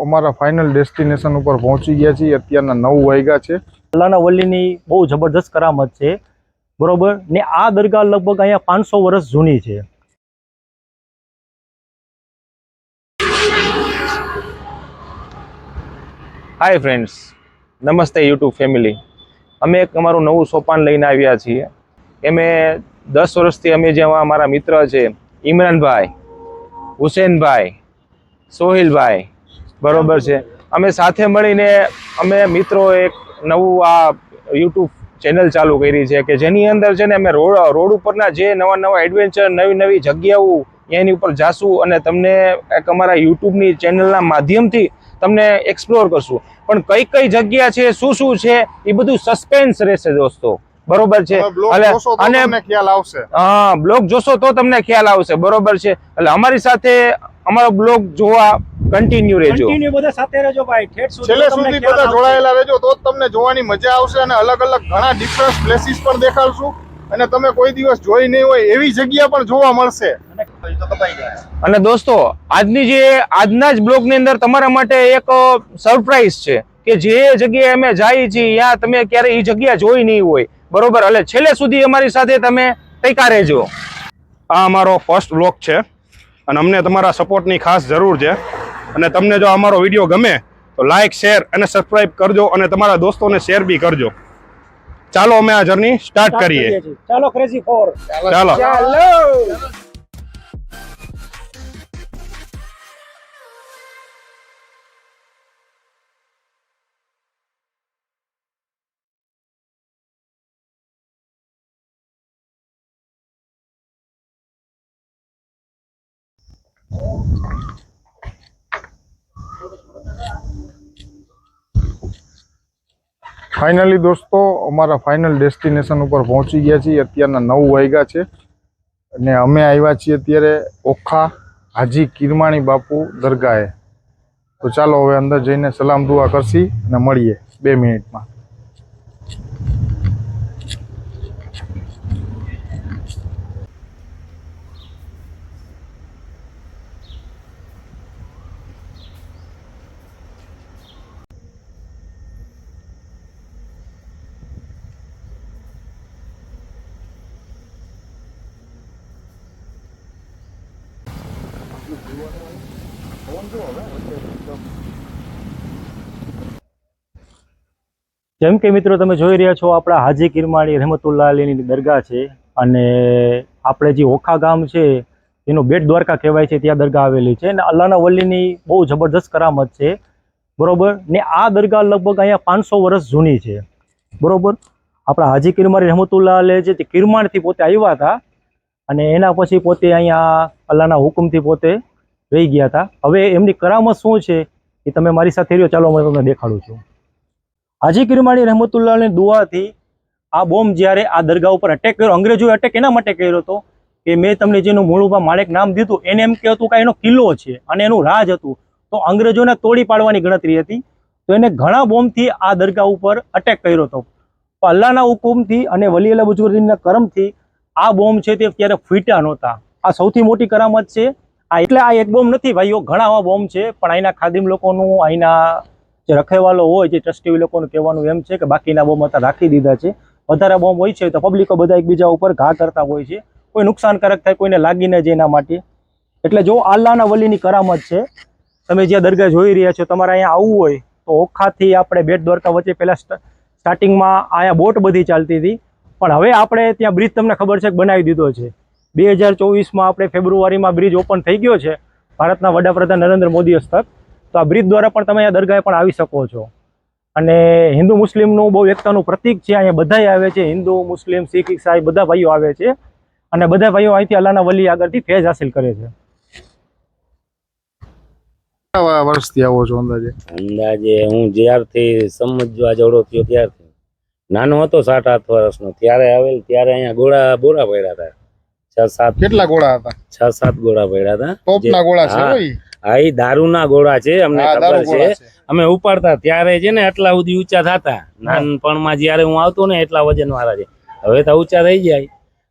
અમારા final destination ઉપર પહોંચી ગયા છીએ। અત્યારના 9 વાગ્યા છે। અલ્લાહના વલીની બહુ જબરદસ્ત કરામત છે, બરોબર ને આ દરગાહ લગભગ અહીંયા 500 વર્ષ જૂની છે। હાય ફ્રેન્ડ્સ, નમસ્તે યુટ્યુબ ફેમિલી। અમે એક અમારું નવું સોપાન લઈને આવ્યા છીએ। એમે 10 વર્ષથી અમે જેવા અમારા મિત્ર છે ઇમરાનભાઈ, હુસેનભાઈ, સોહિલભાઈ, બરોબર છે, અમે સાથે મળીને અમે મિત્રો એક નવું આ યુટ્યુબ ચેનલ ચાલુ કરી છે કે જેની અંદર છે ને અમે રોડ ઉપરના જે નવા એડવેન્ચર, નવી જગ્યાઓ એની ઉપર જાશું અને તમને એક અમારા યુટ્યુબની ચેનલના માધ્યમથી તમને એક્સપ્લોર કરશું। પણ કઈ જગ્યા છે, શું છે, એ બધું સસ્પેન્સ રહેશે દોસ્તો, બરોબર છે। અને ખ્યાલ આવશે, હા, બ્લોગ જોશો તો તમને ખ્યાલ આવશે, બરોબર છે। એટલે અમારી સાથે અમારો બ્લોગ જોવા કન્ટિન્યુ રહેજો, બધા સાથે રહેજો ભાઈ, છેલ્લે સુધી બધા જોડાયેલા રહેજો તો જ તમને જોવાની મજા આવશે। અને અલગ ઘણા ડિફરન્ટ પ્લેસીસ પણ દેખાડશું અને તમે કોઈ દિવસ જોઈ નહીં હોય એવી જગ્યા પણ જોવા મળશે। અને દોસ્તો આજના જ બ્લોગની અંદર તમારા માટે એક સરપ્રાઈઝ છે કે જે જગ્યાએ અમે જઈએ છીએ ત્યાં તમે ક્યારે એ જગ્યા જોઈ નહીં હોય, બરોબર। એટલે છેલ્લે સુધી અમારી સાથે તમે ટકા રહેજો। આ અમારો ફર્સ્ટ બ્લોગ છે અને અમને તમારા સપોર્ટની ખાસ જરૂર છે। અને તમને જો અમારો વિડીયો ગમે તો લાઈક, શેર અને સબસ્ક્રાઇબ કરજો અને તમારા દોસ્તોને શેર બી કરજો। ચાલો અમે આ જર્ની સ્ટાર્ટ કરીએ। ચાલો ક્રેઝી 4, ચાલો। ફાઇનલી દોસ્તો અમારા ફાઇનલ ડેસ્ટિનેશન ઉપર પહોંચી ગયા છીએ। અત્યારના 9 વાગ્યા છે અને અમે આવ્યા છીએ અત્યારે ઓખા હાજી કિરમાણી બાપુ દરગાહે। તો ચાલો હવે અંદર જઈને સલામ દુઆ કરશી અને મળીએ 2 મિનિટમાં। જેમ કે મિત્રો તમે જોઈ રહ્યા છો આપણા હાજી કિરમાણી રહેમતુલ્લાહ અલીની દરગાહ છે અને આપણે જે ઓખા ગામ છે એનું બેટ દ્વારકા કહેવાય છે, ત્યાં દરગાહ આવેલી છે અને અલ્લાહના વલીની બહુ જબરદસ્ત કરામત છે, બરોબર ને આ દરગાહ લગભગ અહીંયા 500 વર્ષ જૂની છે, બરોબર। આપણા હાજી કિરમાણી રહેમતુલ્લાહ અલી છે તે કિરમાણથી પોતે આવ્યા હતા અને એના પછી પોતે અહીંયા અલ્લાહના હુકમથી પોતે રહી ગયા હતા। હવે એમની કરામત શું છે એ તમે મારી સાથે રહ્યો, ચાલો હું તમને દેખાડું છું। હાજી કિરમાણી રહેમતુલ્લાહની દુઆથી આ બોમ્બ જ્યારે આ દરગાહ ઉપર અટેક કર્યો, અંગ્રેજોએ અટેક એના માટે કર્યો હતો કે મેં તમને જેનું મૂળુભા માણેક નામ દીધું એને એમ કહેતું કે એનો કિલ્લો છે અને એનું રાજ હતું, તો અંગ્રેજોને તોડી પાડવાની ગણતરી હતી, તો એને ઘણા બોમ્બથી આ દરગાહ ઉપર અટેક કર્યો હતો। પણ અલ્લાહના હુકુમથી અને વલી અલ્લાહ બુઝુર્ગના કરમથી આ બોમ્બ છે તે ત્યારે ફૂટ્યા નહોતા। આ સૌથી મોટી કરામત છે। એટલે આ એક બોમ્બ નથી ભાઈઓ, ઘણા આવા બોમ્બ છે, પણ અહીંના ખાદિમ લોકોનું, અહીંના જે રખેવાલો હોય, જે ટ્રસ્ટી લોકોનું કહેવાનું એમ છે કે બાકીના બોમ્બ અત્યારે રાખી દીધા છે। વધારે બોમ્બ હોય છે તો પબ્લિકો બધા એકબીજા ઉપર ઘા કરતા હોય છે, કોઈ નુકસાનકારક થાય, કોઈને લાગી ન જાય એના માટે। એટલે જો અલ્લાહના વલીની કરામત છે। તમે જ્યાં દરગાહ જોઈ રહ્યા છો, તમારે અહીંયા આવવું હોય તો ઓખાથી આપણે બેટ દ્વારકા વચ્ચે પહેલાં સ્ટાર્ટિંગમાં અહીંયા બોટ બધી ચાલતી હતી, પણ હવે આપણે ત્યાં બ્રિજ તમને ખબર છે કે બનાવી દીધો છે। 2024માં આપણે ફેબ્રુઆરીમાં બ્રિજ ઓપન થઈ ગયો છે ભારતના વડાપ્રધાન નરેન્દ્ર મોદી હસ્તક। તો આ બ્રિજ દ્વારા પણ તમે અહીંયા દરગાહે પણ આવી શકો છો અને હિન્દુ મુસ્લિમનું બહુ એકતાનું પ્રતીક છે। અહીંયા બધાય આવે છે, હિન્દુ, મુસ્લિમ, શીખ, ઈસાઈ બધા ભાઈઓ આવે છે અને બધા ભાઈઓ અહીંથી અલ્લાહના વલી આગળથી ફેઝ હાસિલ કરે છે। કેટલા વર્ષથી આવો છો અંદાજે? હું જ્યારથી સમજવા જવડો થયો ત્યારથી, નાનો હતો 7-8 વર્ષનો ત્યારે આવેલ, ત્યારે અહીંયા બોરા પડ્યા હતા 6-7। કેટલા ગોળા હતા? 6-7 ગોળા પડ્યા હતા। ટોપના ગોળા છે ભાઈ? હા, એ દારૂના ગોળા છે, અમને ખબર છે। અમે ઉપાડતા ત્યારે છે ને એટલા સુધી ઊંચા થતા, નાનપણમાં જયારે હું આવતો ને એટલા વજન વાળા છે। હવે તો ઊંચા થઈ જાય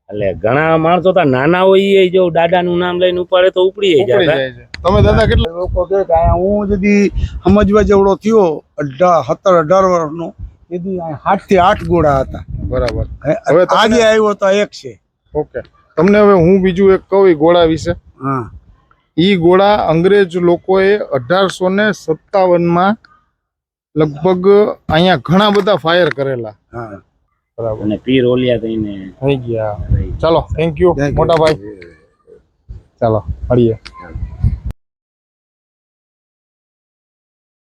એટલે ઘણા માણસો તો નાના હોય એ જો દાદાનું નામ લઈને ઉપાડે તો ઉપડી ઉપડી જાય જાય છે. તમે દાદા કેટલા લોકો કે કે અહીંયા હું જદી સમજવા જેવડો થયો 17-18 વર્ષનો એદી 7 થી 8 ઘોડા હતા. બરાબર. હવે હવે તમને- આજે આવ્યો તો એક છે. ઓકે. તમને હવે હું બીજું એક કહું ઈ ઘોડા વિશે. હા ઈ ઘોડા અંગ્રેજ લોકોએ 1857માં લગભગ અહીંયા ઘણા બધા ફાયર કરેલા. હા બરાબર. અને પીર ઓલિયા થઈને થઈ ગયા. ચાલો થેન્ક યુ Thank you. મોટા ભાઈ. ચાલો મળીએ.